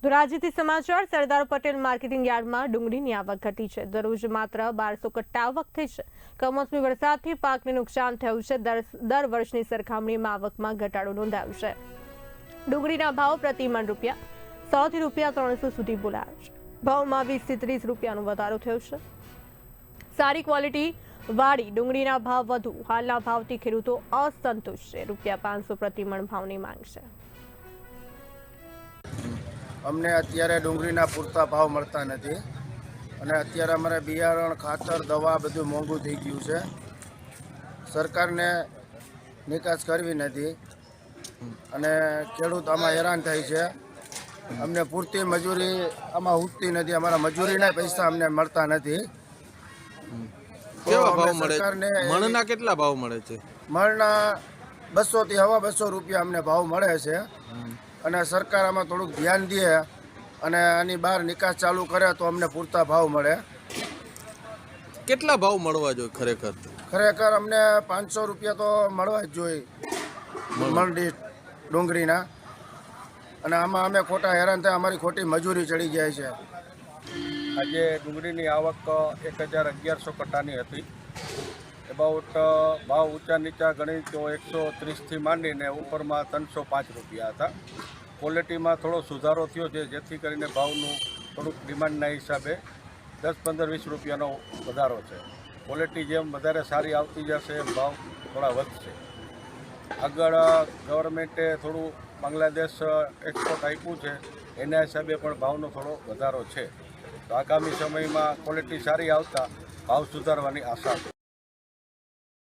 ધોરાજીથી સમાચાર સરદાર પટેલ માર્કેટિંગ યાર્ડમાં ડુંગળીની આવક ઘટી છે। દરરોજ માત્ર 1200 કટ્ટા આવક થઈ છે। કમોસમી વરસાદથી પાકને નુકસાન થયું છે। દર વર્ષની સરખામણીમાં આવકમાં ઘટાડો નોંધાયો છે। ડુંગળીના ભાવ પ્રતિ મણ ₹100 થી ₹300 સુધી બોલાયા છે। ભાવમાં 20 થી 30 રૂપિયાનો વધારો થયો છે। સારી ક્વોલિટી વાળી ડુંગળીના ભાવ વધુ। હાલના ભાવથી ખેડૂતો અસંતુષ્ટ છે। ₹500 પ્રતિ મણ ભાવની માંગ છે। અમને અત્યારે ડુંગળીના પૂરતા ભાવ મળતા નથી અને અત્યારે અમારે બિયારણ ખાતર દવા બધું મોંઘું થઈ ગયું છે। સરકારને નિકાસ કરવી નથી અને ખેડૂત આમાં હેરાન થાય છે। અમને પૂરતી મજૂરી આમાં ઉઠતી નથી। અમારા મજૂરીના પૈસા અમને મળતા નથી। કેવા ભાવ મળે? મણના કેટલા ભાવ મળે છે? મણના 200 થી ₹250 અમને ભાવ મળે છે અને સરકાર આમાં થોડુંક ધ્યાન દે અને આની બહાર નિકાસ ચાલુ કરે તો અમને પૂરતા ભાવ મળે। કેટલા ભાવ મળવા જોઈએ ખરેખર? ખરેખર અમને ₹500 તો મળવા જ જોઈએ મણ દીઠ ડુંગળીના અને આમાં અમે ખોટા હેરાન થાય। અમારી ખોટી મજૂરી ચડી જાય છે। આજે ડુંગળીની આવક 1100 કટ્ટાની હતી। એબાઉટ ભાવ ઊંચા નીચા ગણી તો 130થી માંડીને ઉપરમાં ₹305 હતા। ક્વોલિટીમાં થોડો સુધારો થયો છે જેથી કરીને ભાવનું થોડુંક ડિમાન્ડના હિસાબે 10, 15, 20 રૂપિયાનો વધારો છે। ક્વોલિટી જેમ વધારે સારી આવતી જશે એમ ભાવ થોડા વધશે। આગળ ગવર્મેન્ટે થોડું બાંગ્લાદેશ એક્સપોર્ટ આપ્યું છે એના હિસાબે પણ ભાવનો થોડો વધારો છે। તો આગામી સમયમાં ક્વોલિટી સારી આવતા ભાવ સુધારવાની આશા છે।